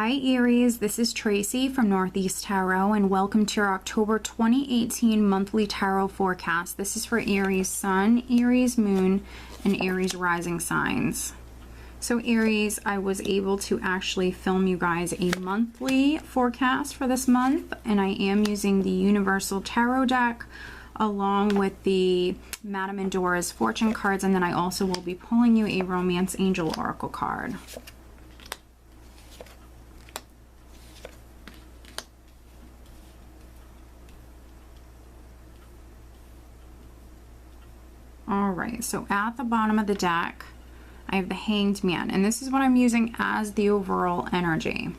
Hi Aries, this is Tracy from Northeast Tarot and welcome to your October 2018 monthly tarot forecast. This is for Aries Sun, Aries Moon, and Aries Rising signs. So Aries, I was able to actually film you guys a monthly forecast for this month, and I am using the Universal Tarot deck along with the Madame Endora's fortune cards, and then I also will be pulling you a Romance Angel Oracle card. Alright, so at the bottom of the deck, I have the Hanged Man, and this is what I'm using as the overall energy.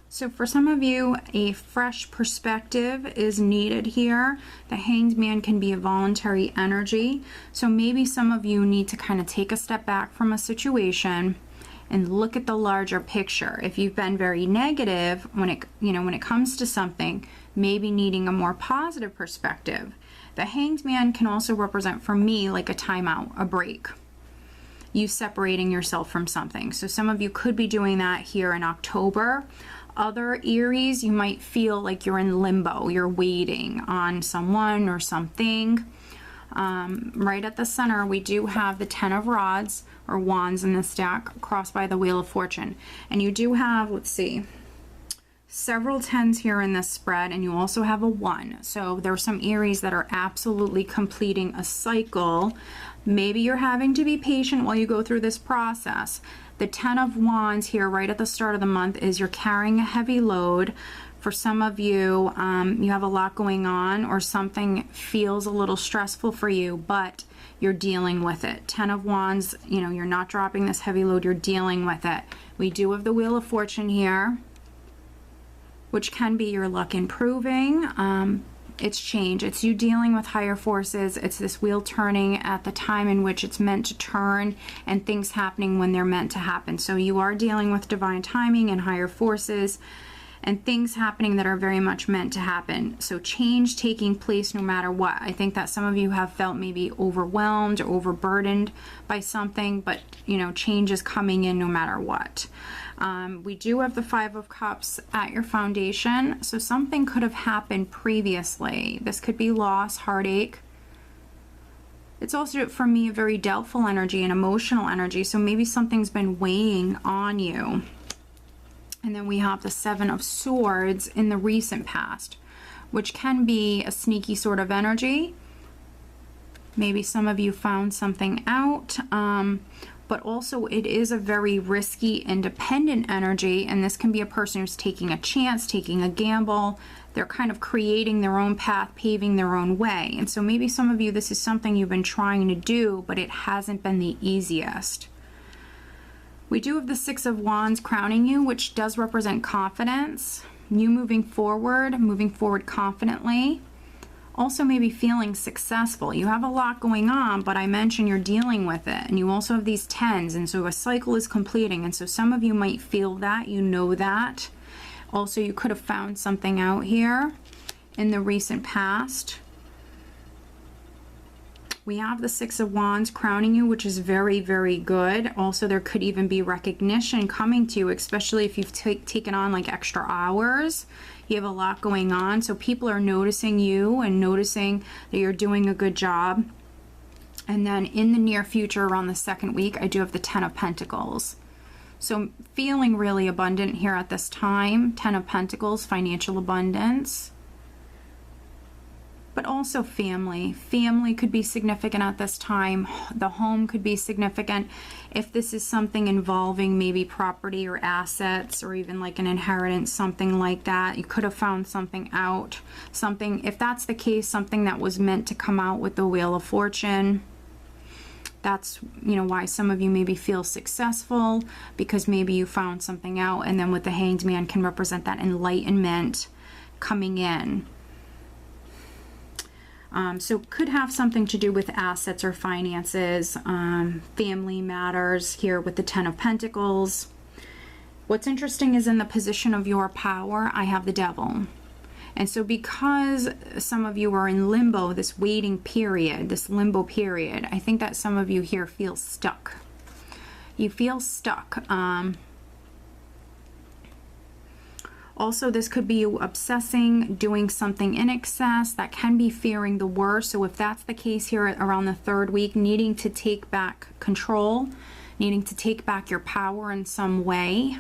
So for some of you, a fresh perspective is needed here. The Hanged Man can be a voluntary energy, so maybe some of you need to kind of take a step back from a situation and look at the larger picture. If you've been very negative when it comes to something, maybe needing a more positive perspective. The Hanged Man can also represent, for me, like a timeout, a break. You separating yourself from something. So some of you could be doing that here in October. Other Aries, you might feel like you're in limbo. You're waiting on someone or something. Right at the center, we do have the Ten of Rods, or Wands in this deck, crossed by the Wheel of Fortune. And you do have, let's see, several tens here in this spread, and you also have a 1. So there are some Aries that are absolutely completing a cycle. Maybe you're having to be patient while you go through this process. The 10 of Wands here right at the start of the month is you're carrying a heavy load. For some of you, you have a lot going on, or something feels a little stressful for you, but you're dealing with it. 10 of Wands, you're not dropping this heavy load, you're dealing with it. We do have the Wheel of Fortune here, which can be your luck improving. It's change. It's you dealing with higher forces. It's this wheel turning at the time in which it's meant to turn, and things happening when they're meant to happen. So you are dealing with divine timing and higher forces and things happening that are very much meant to happen. So change taking place no matter what. I think that some of you have felt maybe overwhelmed or overburdened by something, but change is coming in no matter what. We do have the 5 of Cups at your foundation, so something could have happened previously. This could be loss, heartache. It's also, for me, a very doubtful energy and emotional energy, so maybe something's been weighing on you. And then we have the 7 of Swords in the recent past, which can be a sneaky sort of energy. Maybe some of you found something out, but also it is a very risky, independent energy, and this can be a person who's taking a chance, taking a gamble. They're kind of creating their own path, paving their own way. And so maybe some of you, this is something you've been trying to do, but it hasn't been the easiest. We do have the 6 of Wands crowning you, which does represent confidence, you moving forward confidently. Also maybe feeling successful. You have a lot going on, but I mentioned you're dealing with it, and you also have these 10s, and so a cycle is completing, and so some of you might feel that, that. Also, you could have found something out here in the recent past. We have the 6 of Wands crowning you, which is very, very good. Also, there could even be recognition coming to you, especially if you've taken on like extra hours. You have a lot going on, so people are noticing you and noticing that you're doing a good job. And then in the near future, around the 2nd week, I do have the 10 of Pentacles. So feeling really abundant here at this time. 10 of Pentacles, financial abundance. But also family. Family could be significant at this time. The home could be significant. If this is something involving maybe property or assets, or even like an inheritance, something like that, you could have found something out. Something, if that's the case, something that was meant to come out with the Wheel of Fortune. That's, why some of you maybe feel successful, because maybe you found something out. And then with the Hanged Man can represent that enlightenment coming in. So could have something to do with assets or finances, family matters here with the 10 of Pentacles. What's interesting is in the position of your power, I have the Devil. And so because some of you are in limbo, this waiting period, this limbo period, I think that some of you here feel stuck. You feel stuck. Also, this could be you obsessing, doing something in excess. That can be fearing the worst. So if that's the case here around the 3rd week, needing to take back control, needing to take back your power in some way,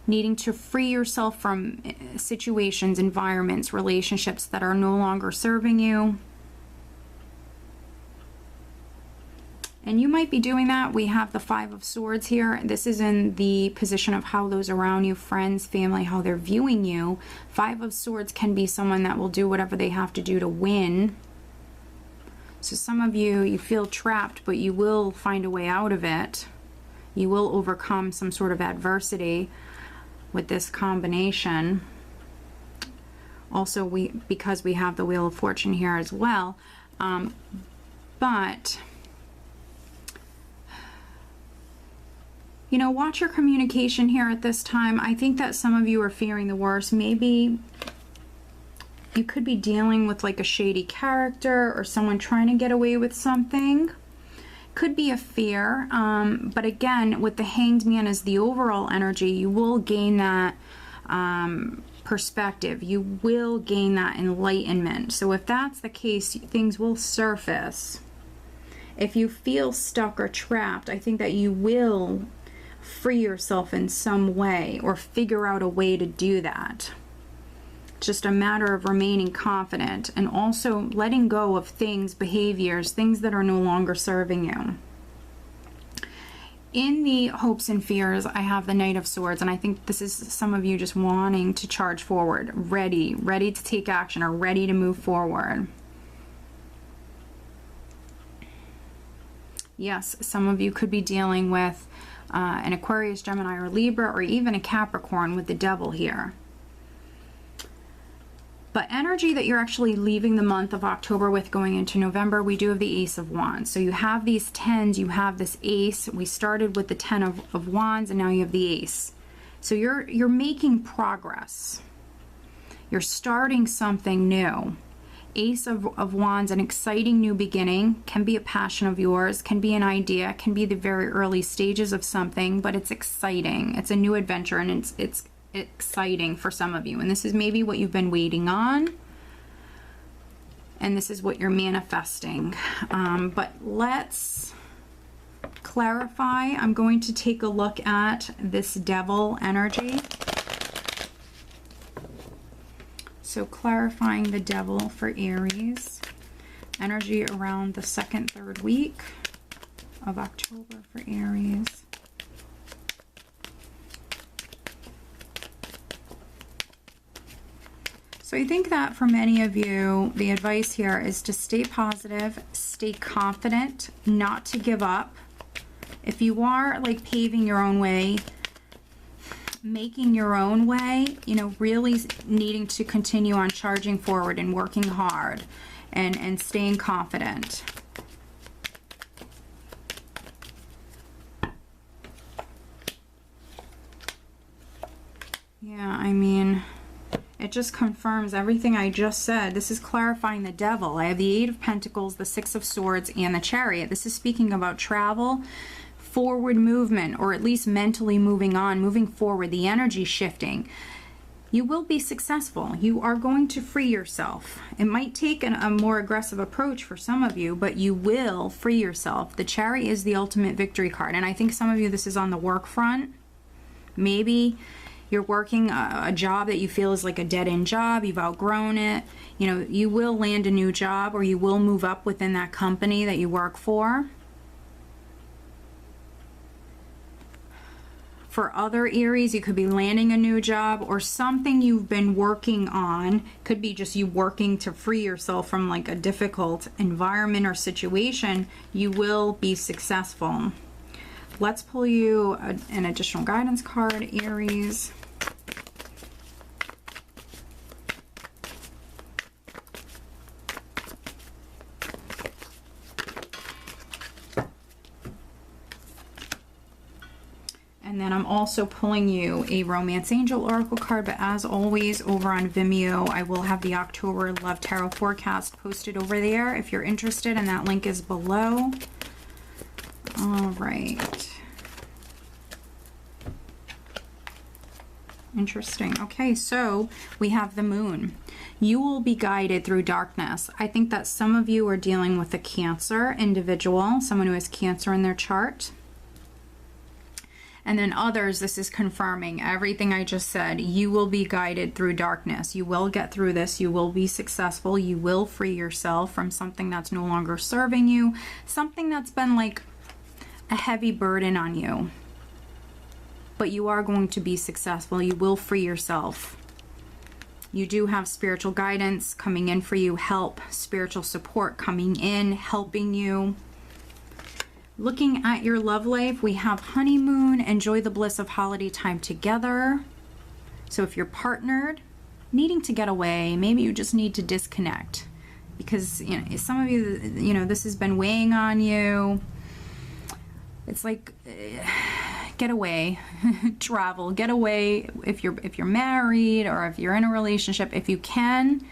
needing to free yourself from situations, environments, relationships that are no longer serving you. And you might be doing that. We have the 5 of Swords here. This is in the position of how those around you, friends, family, how they're viewing you. 5 of Swords can be someone that will do whatever they have to do to win. So some of you, you feel trapped, but you will find a way out of it. You will overcome some sort of adversity with this combination. Also, because we have the Wheel of Fortune here as well. But you know, watch your communication here at this time. I think that some of you are fearing the worst. Maybe you could be dealing with like a shady character or someone trying to get away with something. Could be a fear. But again, with the Hanged Man as the overall energy, you will gain that perspective. You will gain that enlightenment. So if that's the case, things will surface. If you feel stuck or trapped, I think that you will free yourself in some way or figure out a way to do that. It's just a matter of remaining confident and also letting go of things, behaviors, things that are no longer serving you. In the hopes and fears, I have the Knight of Swords, and I think this is some of you just wanting to charge forward, ready to take action or ready to move forward. Yes, some of you could be dealing with an Aquarius, Gemini, or Libra, or even a Capricorn with the Devil here. But energy that you're actually leaving the month of October with going into November, we do have the Ace of Wands. So you have these 10s, you have this Ace. We started with the 10 of Wands, and now you have the Ace. So you're making progress. You're starting something new. Ace of Wands, an exciting new beginning, can be a passion of yours, can be an idea, can be the very early stages of something, but it's exciting. It's a new adventure, and it's exciting for some of you. And this is maybe what you've been waiting on, and this is what you're manifesting. But let's clarify. I'm going to take a look at this Devil energy. So clarifying the Devil for Aries. Energy around the 2nd, 3rd week of October for Aries. So I think that for many of you, the advice here is to stay positive, stay confident, not to give up. If you are like paving your own way, making your own way, you know, really needing to continue on charging forward and working hard and staying confident. Yeah, I mean, it just confirms everything I just said. This is clarifying the Devil. I have the 8 of Pentacles, the 6 of Swords, and the Chariot. This is speaking about travel, forward movement, or at least mentally moving on, moving forward, the energy shifting. You will be successful. You are going to free yourself. It might take a more aggressive approach for some of you, but you will free yourself. The Chariot is the ultimate victory card, and I think some of you, this is on the work front. Maybe you're working a job that you feel is like a dead-end job. You've outgrown it. You know, you will land a new job, or you will move up within that company that you work for. For other Aries, you could be landing a new job or something you've been working on. Could be just you working to free yourself from like a difficult environment or situation. You will be successful. Let's pull you an additional guidance card, Aries. And then I'm also pulling you a Romance Angel Oracle card, but as always, over on Vimeo, I will have the October Love Tarot forecast posted over there if you're interested, and that link is below. All right. Interesting. Okay, so we have the moon. You will be guided through darkness. I think that some of you are dealing with a Cancer individual, someone who has Cancer in their chart. And then others, this is confirming everything I just said. You will be guided through darkness. You will get through this. You will be successful. You will free yourself from something that's no longer serving you, something that's been like a heavy burden on you. But you are going to be successful. You will free yourself. You do have spiritual guidance coming in for you, help, spiritual support coming in, helping you. Looking at your love life, we have honeymoon, enjoy the bliss of holiday time together. So if you're partnered, needing to get away, maybe you just need to disconnect because, you know, some of you, you know, this has been weighing on you. It's like, get away, travel, get away. If you're married or if you're in a relationship, if you can,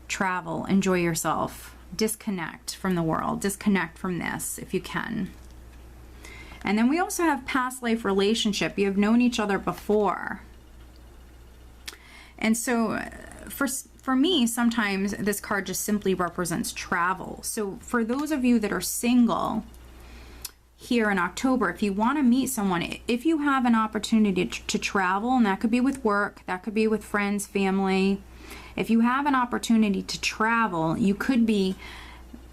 travel, enjoy yourself. Disconnect from the world, disconnect from this if you can. And then we also have past life relationship. You have known each other before. And so for me, sometimes this card just simply represents travel. So for those of you that are single here in October, if you want to meet someone, if you have an opportunity to travel, and that could be with work, that could be with friends, family. If you have an opportunity to travel, you could be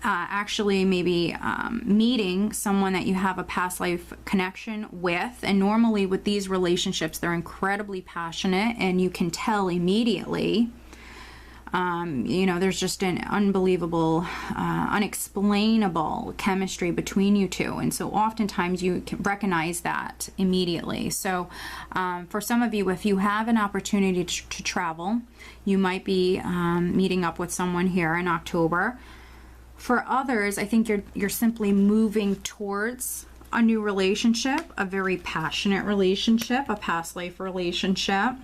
actually maybe meeting someone that you have a past life connection with. And normally with these relationships, they're incredibly passionate and you can tell immediately. You know, there's just an unbelievable, unexplainable chemistry between you two. And so oftentimes you can recognize that immediately. So for some of you, if you have an opportunity to travel, you might be meeting up with someone here in October. For others, I think you're simply moving towards a new relationship, a very passionate relationship, a past life relationship.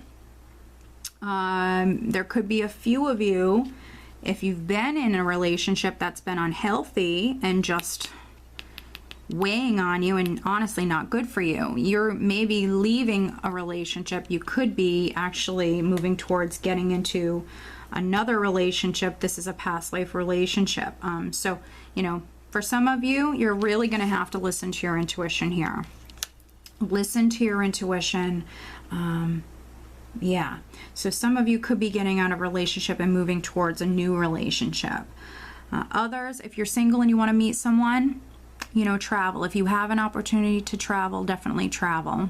There could be a few of you, if you've been in a relationship that's been unhealthy and just weighing on you and honestly not good for you. You're maybe leaving a relationship. You could be actually moving towards getting into another relationship. This is a past life relationship. So, you know, for some of you, you're really going to have to listen to your intuition here. Listen to your intuition. Yeah, so some of you could be getting out of a relationship and moving towards a new relationship. Others, if you're single and you want to meet someone, you know, travel. If you have an opportunity to travel, definitely travel.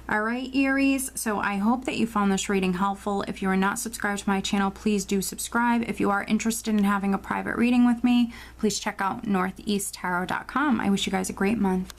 All right, Aries, so I hope that you found this reading helpful. If you are not subscribed to my channel, please do subscribe. If you are interested in having a private reading with me, please check out northeasttarot.com. I wish you guys a great month.